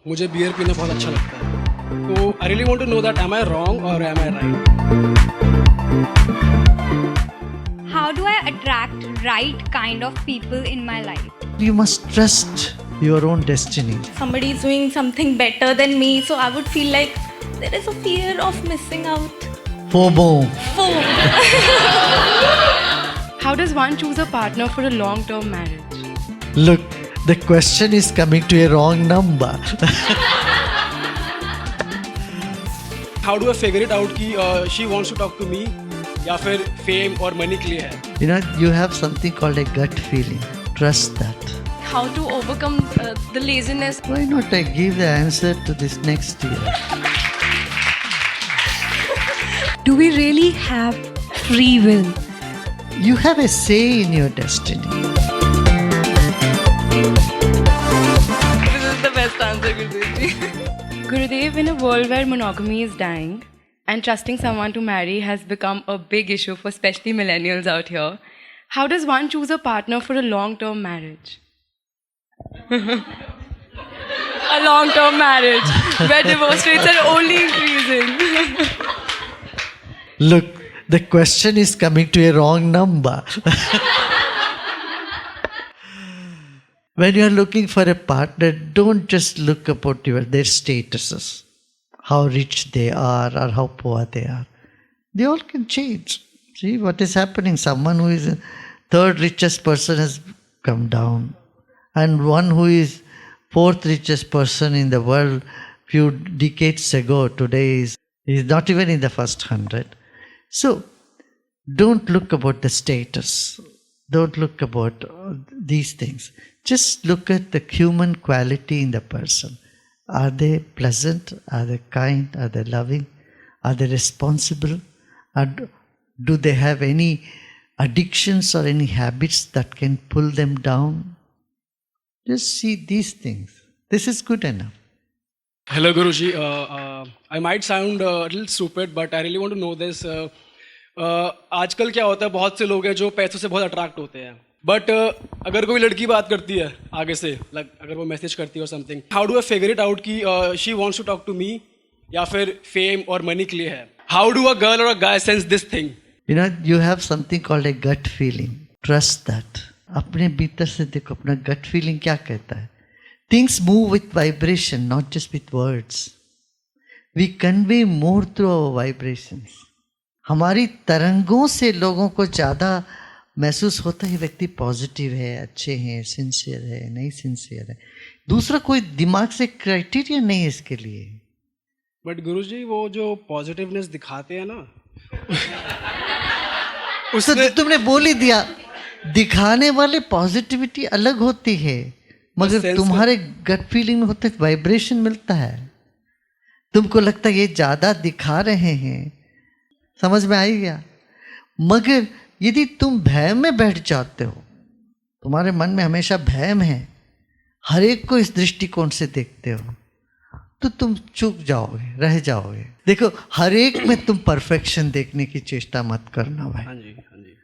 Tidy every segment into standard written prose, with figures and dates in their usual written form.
मुझे बियर पीना बहुत अच्छा लगता है. तो I really want to know that am I wrong और am I right. How do I attract right kind of people in my life? You must trust your own destiny. Somebody is doing something better than me, so I would feel like there is a fear of missing out. FOMO. How does one choose a partner for a long-term marriage? Look, the question is coming to a wrong number. How do I figure it out कि she wants to talk to me या फिर fame और money के लिए है? You know, you have something called a gut feeling. Trust that. How to overcome the laziness? Why not I give the answer to this next year? Do we really have free will? You have a say in your destiny. This is the best answer, Gurudev. Gurudev, in a world where monogamy is dying and trusting someone to marry has become a big issue for especially millennials out here, how does one choose a partner for a long-term marriage? A long-term marriage where divorce rates are only increasing. Look, the question is coming to a wrong number. When you are looking for a partner, don't just look about their statuses, how rich they are or how poor they are. They all can change. See what is happening. Someone who is the third richest person has come down, and one who is fourth richest person in the world few decades ago today is not even in the first 100. So don't look about the status. Don't look about these things. Just look at the human quality in the person. Are they pleasant? Are they kind? Are they loving? Are they responsible? Or do they have any addictions or any habits that can pull them down? Just see these things. This is good enough. Hello Guruji. I might sound a little stupid, but I really want to know this. आजकल क्या होता है, बहुत से लोग हैं जो पैसों से बहुत अट्रैक्ट होते हैं, बट अगर कोई लड़की बात करती है आगे से, अगर वो मैसेज करती है और something, how do I figure it out कि she wants to talk to me या फिर फेम और मनी के लिए है? How do a girl or a guy sense this thing? You know, you have something called a gut feeling. Trust that. अपने भीतर से देखो, अपना gut feeling क्या कहता है. Things move with vibration, not just with words. We convey more through our vibrations. हमारी तरंगों से लोगों को ज़्यादा महसूस होता है व्यक्ति पॉजिटिव है, अच्छे हैं, सिंसियर है, नहीं सिंसियर है. दूसरा कोई दिमाग से क्राइटेरिया नहीं है इसके लिए. बट गुरुजी वो जो पॉजिटिवनेस दिखाते हैं ना उससे तुमने बोल ही दिया, दिखाने वाले पॉजिटिविटी अलग होती है, मगर तुम्हारे गट फीलिंग में होते वाइब्रेशन मिलता है. तुमको लगता है ये ज़्यादा दिखा रहे हैं, समझ में आई गया. मगर यदि तुम भय में बैठ जाते हो, तुम्हारे मन में हमेशा भय है, हर एक को इस दृष्टिकोण से देखते हो, तो तुम चूक जाओगे, रह जाओगे. देखो, हर एक में तुम परफेक्शन देखने की चेष्टा मत करना भाई. हाँ जी, हाँ जी.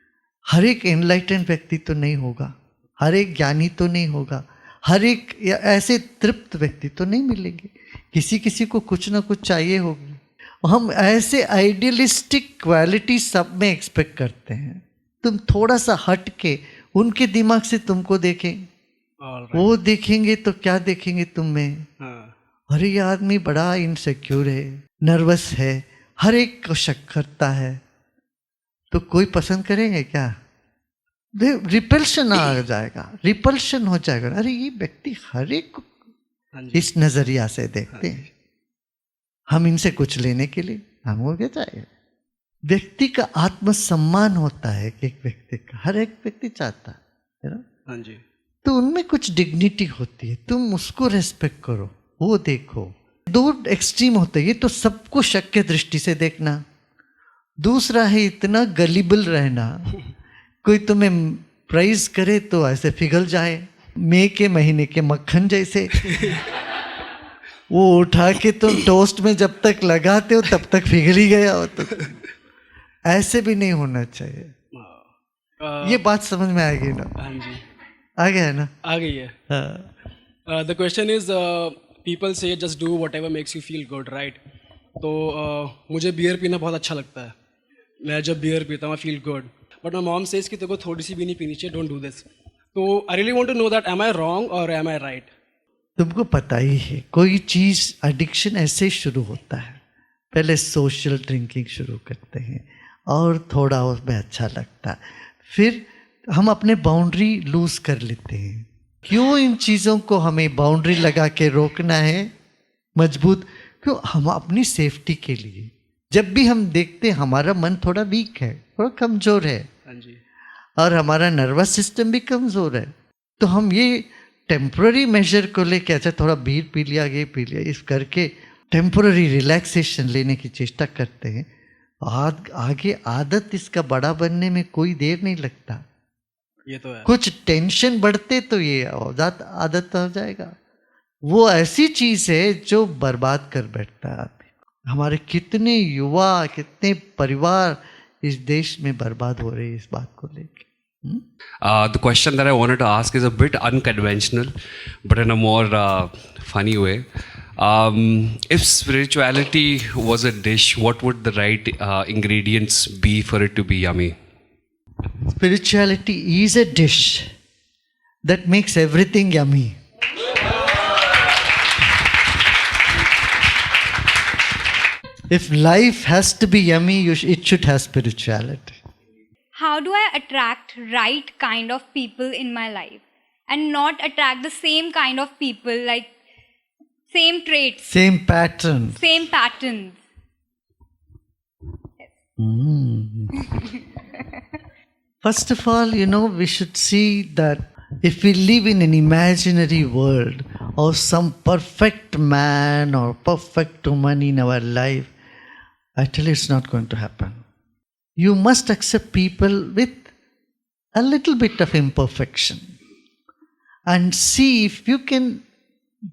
हर एक एनलाइटेंड व्यक्ति तो नहीं होगा, हर एक ज्ञानी तो नहीं होगा, हर एक ऐसे तृप्त व्यक्ति तो नहीं मिलेंगे. किसी किसी को कुछ ना कुछ चाहिए होगी. हम ऐसे आइडियलिस्टिक क्वालिटी सब में एक्सपेक्ट करते हैं. तुम थोड़ा सा हट के उनके दिमाग से तुमको देखें, वो देखेंगे तो क्या देखेंगे तुम में? अरे ये आदमी बड़ा इनसिक्योर है, नर्वस है, हर एक को शक करता है, तो कोई पसंद करेंगे क्या? रिपल्शन आ जाएगा, रिपल्शन हो जाएगा. अरे ये व्यक्ति हर एक को इस नजरिया से देखते हैं, हम इनसे कुछ लेने के लिए हम हो गए जाएगा. व्यक्ति का आत्मसम्मान होता है कि एक व्यक्ति का, हर एक व्यक्ति चाहता है ना. हाँ जी. तो उनमें कुछ डिग्निटी होती है, तुम उसको रेस्पेक्ट करो, वो देखो. दो एक्सट्रीम होते हैं, ये तो सबको शक के दृष्टि से देखना. दूसरा है इतना गलिबल रहना, कोई तुम्हें प्राइज करे तो ऐसे पिघल जाए, मई के महीने के मक्खन जैसे. वो उठा के तुम टोस्ट में जब तक लगाते हो तब तक पिघल ही गया हो. तो ऐसे भी नहीं होना चाहिए. ये बात समझ में आ गई ना? हाँ जी. आ गया है ना? आ गई है. The question is people say just do whatever makes you feel good, right? तो मुझे बियर पीना बहुत अच्छा लगता है. मैं जब बियर पीता हूँ I feel good. But my mom says कि तेरे को थोड़ी सी भी नहीं पीनी चाहिए, don't do this. तो I really want to know that am I wrong or am I right? तुमको पता ही है कोई चीज़ एडिक्शन ऐसे ही शुरू होता है. पहले सोशल ड्रिंकिंग शुरू करते हैं और थोड़ा उसमें अच्छा लगता है, फिर हम अपने बाउंड्री लूज कर लेते हैं. क्यों इन चीज़ों को हमें बाउंड्री लगा के रोकना है मजबूत? क्यों? हम अपनी सेफ्टी के लिए. जब भी हम देखते हैं हमारा मन थोड़ा वीक है, थोड़ा कमज़ोर है, हाँ जी. और हमारा नर्वस सिस्टम भी कमज़ोर है, तो हम ये टेम्प्ररी मेजर को लेके अच्छा थोड़ा बीर पी लिया, ये पी लिया, इस करके टेम्प्ररी रिलैक्सेशन लेने की चेष्टा करते हैं. आगे आदत इसका बड़ा बनने में कोई देर नहीं लगता. ये तो है. कुछ टेंशन बढ़ते तो ये आदत हो जाएगा. वो ऐसी चीज़ है जो बर्बाद कर बैठता है आदमी. हमारे कितने युवा, कितने परिवार इस देश में बर्बाद हो रहे हैं इस बात को लेके. The question that I wanted to ask is a bit unconventional, but in a more funny way. If spirituality was a dish, what would the right ingredients be for it to be yummy? Spirituality is a dish that makes everything yummy. If life has to be yummy, it should have spirituality. How do I attract right kind of people in my life and not attract the same kind of people, like same traits, Same pattern. same patterns? First of all, we should see that if we live in an imaginary world of some perfect man or perfect woman in our life, actually it's not going to happen. You must accept people with a little bit of imperfection and see if you can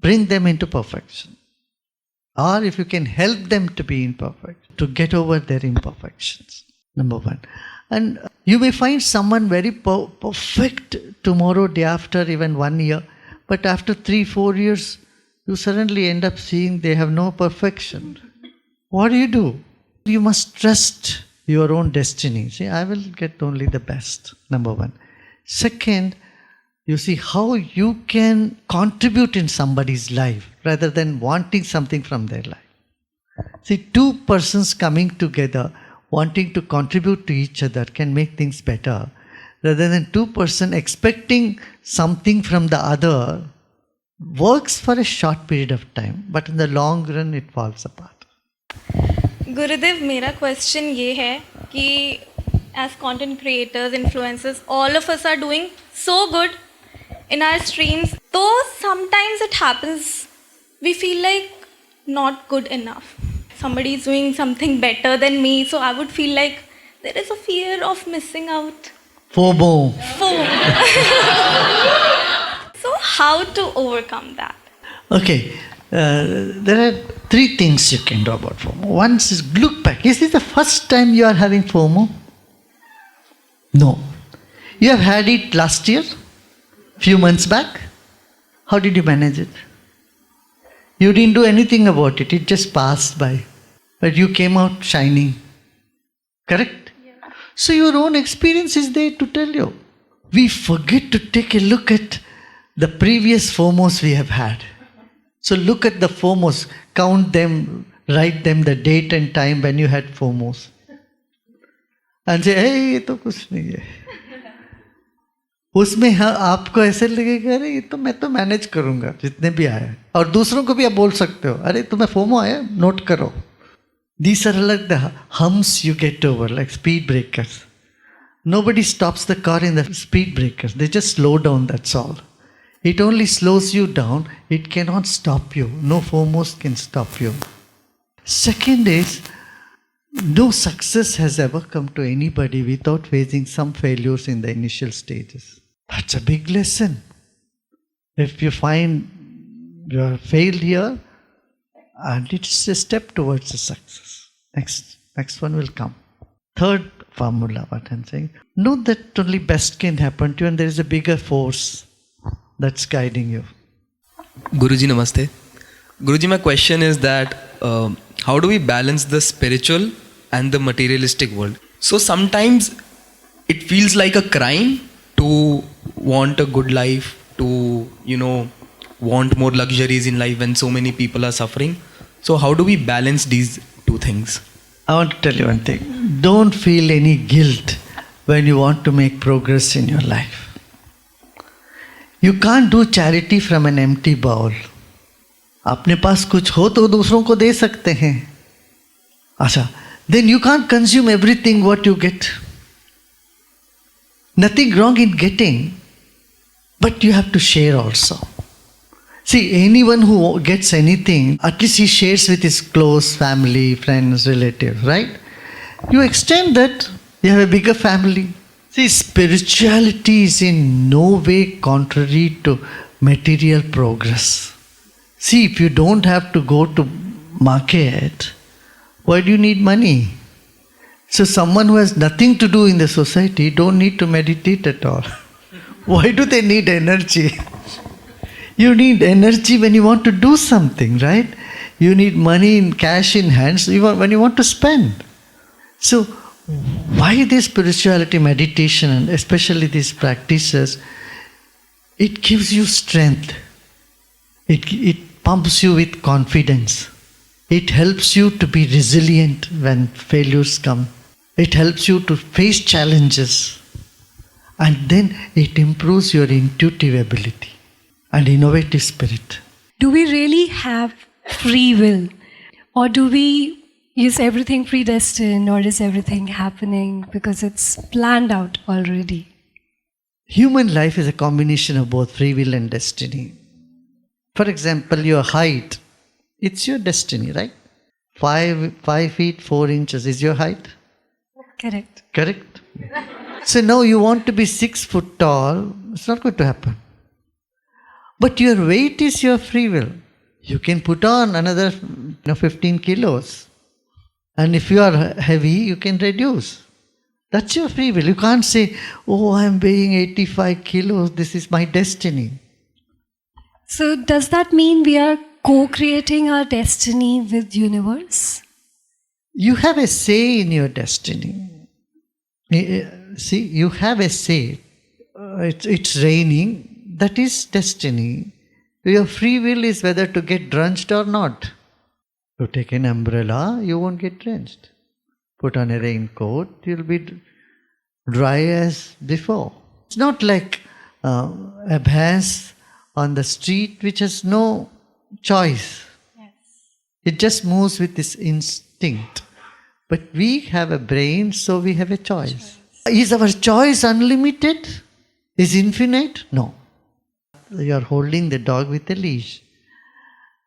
bring them into perfection, or if you can help them to be imperfect, to get over their imperfections. Number one. And you may find someone very perfect tomorrow, day after, even 1 year, but after 3-4 years, you suddenly end up seeing they have no perfection. What do? You must trust your own destiny. See, I will get only the best, number one. Second, you see how you can contribute in somebody's life rather than wanting something from their life. See, two persons coming together, wanting to contribute to each other can make things better rather than two persons expecting something from the other. Works for a short period of time, but in the long run it falls apart. गुरुदेव, मेरा question ये है कि as content creators, influencers, all of us are doing so good in our streams, though sometimes it happens we feel like not good enough. Somebody is doing something better than me, so I would feel like there is a fear of missing out. FOMO. So how to overcome that? Okay, there are 3 things you can do about FOMO. One is look back. Is this the first time you are having FOMO? No. You have had it last year? Few months back? How did you manage it? You didn't do anything about it. It just passed by. But you came out shining. Correct? Yeah. So your own experience is there to tell you. We forget to take a look at the previous FOMOs we have had. So look at the FOMOs. Count them. Write them the date and time when you had FOMOs. And say, hey, ये तो कुछ नहीं है. उसमें आपको ऐसे लगेगा अरे ये तो मैं तो मैनेज करूंगा जितने भी आए, और दूसरों को भी आप बोल सकते हो अरे तुम्हें फोमो आया नोट करो. These are like the humps you get over, like speed breakers. Nobody stops the car in the speed breakers. They just slow down, that's all. It only slows you down. It cannot stop you. No FOMOs can stop you. Second is, no success has ever come to anybody without facing some failures in the initial stages. That's a big lesson. If you find you are failed here, and it's a step towards a success. Next one will come. Third formula, what I'm saying, know that only best can happen to you, and there is a bigger force that's guiding you. Guruji, namaste. Guruji, my question is that how do we balance the spiritual and the materialistic world? So sometimes it feels like a crime to want a good life, to, want more luxuries in life when so many people are suffering. So how do we balance these two things? I want to tell you one thing. Don't feel any guilt when you want to make progress in your life. You can't do charity from an empty bowl. अपने पास कुछ हो तो दूसरों को दे सकते हैं. अच्छा, then you can't consume everything what you get. Nothing wrong in getting, but you have to share also. See, anyone who gets anything, at least he shares with his close family, friends, relatives, right? You extend that, you have a bigger family. See, spirituality is in no way contrary to material progress. See, if you don't have to go to market, why do you need money? So someone who has nothing to do in the society don't need to meditate at all. Why do they need energy? You need energy when you want to do something, right? You need money in cash in hands when you want to spend. So why this spirituality, meditation, and especially these practices, it gives you strength. It pumps you with confidence. It helps you to be resilient when failures come. It helps you to face challenges. And then it improves your intuitive ability and innovative spirit. Do we really have free will? Or is everything predestined, or is everything happening because it's planned out already? Human life is a combination of both free will and destiny. For example, your height, it's your destiny, right? 5 feet 4 inches is your height? Correct. Correct? So now you want to be 6 foot tall, it's not going to happen. But your weight is your free will. You can put on another 15 kilos. And if you are heavy, you can reduce. That's your free will. You can't say, oh, I'm weighing 85 kilos, this is my destiny. So does that mean we are co-creating our destiny with universe? You have a say in your destiny. See, you have a say. It's raining, that is destiny. Your free will is whether to get drenched or not. You take an umbrella, you won't get drenched. Put on a raincoat, you'll be dry as before. It's not like a bhais on the street which has no choice. Yes. It just moves with this instinct. But we have a brain, so we have a choice. Is our choice unlimited? Is infinite? No. You are holding the dog with a leash.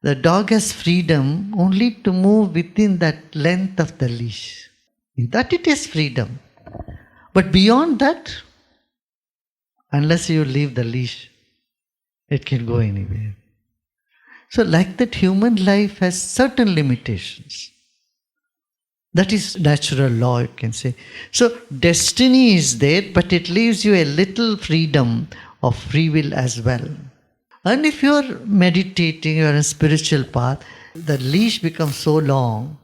The dog has freedom only to move within that length of the leash. In that it is freedom. But beyond that, unless you leave the leash, it can go anywhere. So like that, human life has certain limitations. That is natural law, you can say. So destiny is there, but it leaves you a little freedom of free will as well. And if you are meditating, you are on a spiritual path, the leash becomes so long,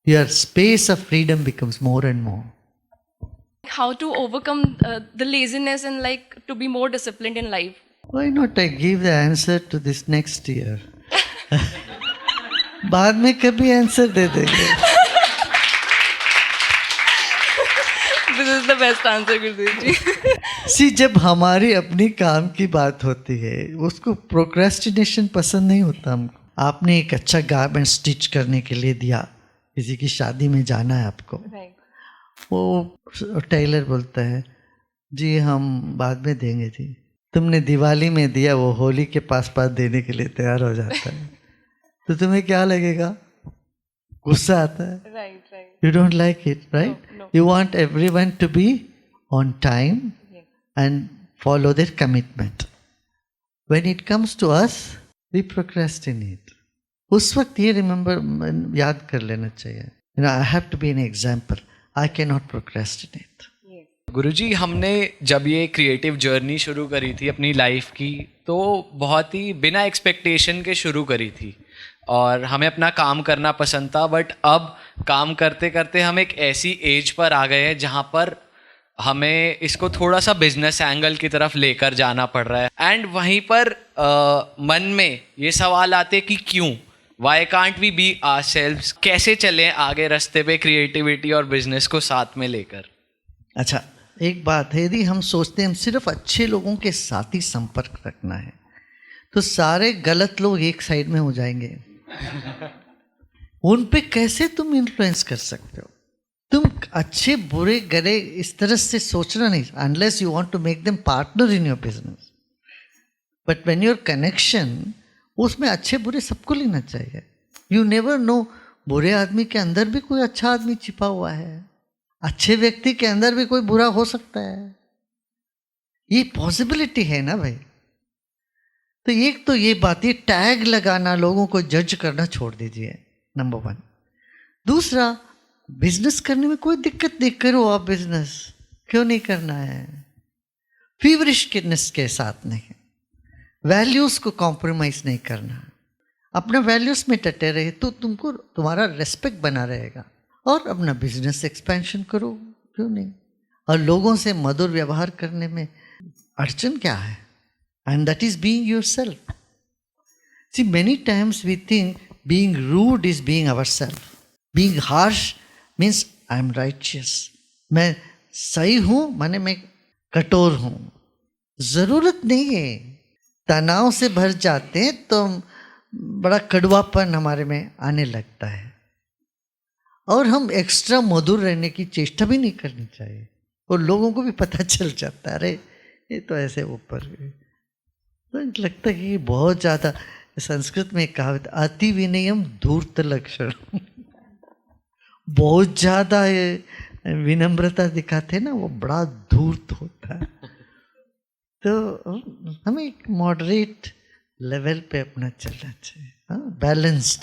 your space of freedom becomes more and more. How to overcome the laziness and to be more disciplined in life? Why not I give the answer to this next year? बाद में कभी answer दे देंगे. This is the best answer, Gurudev ji. See, जब हमारी अपनी काम की बात होती है, उसको प्रोक्रेस्टिनेशन पसंद नहीं होता हमको. आपने एक अच्छा गारमेंट स्टिच करने के लिए दिया, किसी की शादी में जाना है आपको. वो टेलर बोलता है, जी हम बाद में देंगे जी. तुमने दिवाली में दिया, वो होली के पास देने के लिए तैयार हो जाता है. तो तुम्हें क्या लगेगा? गुस्सा आता है. Right. You don't like it, right? No. You want everyone to be on time and follow their commitment. When it comes to us, we procrastinate. उस वक्त ये याद कर लेना चाहिए. I have to be an example. I cannot procrastinate. गुरुजी, हमने जब ये क्रिएटिव जर्नी शुरू करी थी अपनी लाइफ की, तो बहुत ही बिना एक्सपेक्टेशन के शुरू करी थी और हमें अपना काम करना पसंद था. बट अब काम करते करते हम एक ऐसी एज पर आ गए हैं जहाँ पर हमें इसको थोड़ा सा बिजनेस एंगल की तरफ लेकर जाना पड़ रहा है. एंड वहीं पर मन में ये सवाल आते कि क्यों, why can't we be ourselves. कैसे चलें आगे रास्ते पे क्रिएटिविटी और बिजनेस को साथ में लेकर. अच्छा, एक बात है, यदि हम सोचते हैं हम सिर्फ अच्छे लोगों के साथ ही संपर्क रखना है तो सारे गलत लोग एक साइड में हो जाएंगे. उन पे कैसे तुम इन्फ्लुएंस कर सकते हो? तुम अच्छे बुरे गले इस तरह से सोचना नहीं, unless you want to make them partner in your business. But when your connection, उसमें अच्छे बुरे सबको लेना चाहिए. यू नेवर नो, बुरे आदमी के अंदर भी कोई अच्छा आदमी छिपा हुआ है, अच्छे व्यक्ति के अंदर भी कोई बुरा हो सकता है. ये पॉसिबिलिटी है ना भाई. तो एक तो ये बात, ये टैग लगाना, लोगों को जज करना छोड़ दीजिए, नंबर 1. दूसरा, बिजनेस करने में कोई दिक्कत नहीं, करो आप बिजनेस, क्यों नहीं करना है. फीवरिशनेस के साथ नहीं, वैल्यूज को कॉम्प्रोमाइज नहीं करना, अपने वैल्यूज में डटे रहे तो तुमको तुम्हारा रेस्पेक्ट बना रहेगा. और अपना बिजनेस एक्सपेंशन करो, क्यों नहीं. और लोगों से मधुर व्यवहार करने में अड़चन क्या है? And that is being yourself. See, many times we think being rude is being ourself. Being harsh means I am righteous, मैं सही हूं, माने मैं कठोर हूं. जरूरत नहीं है. तनाव से भर जाते हैं तो बड़ा कड़वापन हमारे में आने लगता है और हम एक्स्ट्रा मधुर रहने की चेष्टा भी नहीं करनी चाहिए. और लोगों को भी पता चल जाता है, अरे ये तो ऐसे ऊपर. तो लगता है कि बहुत ज़्यादा, संस्कृत में एक कहावत, अति विनयम धूर्त लक्षण. बहुत ज़्यादा ये विनम्रता दिखाते ना, वो बड़ा धूर्त होता है. तो हमें एक मॉडरेट लेवल पे अपना चलना चाहिए, बैलेंस्ड.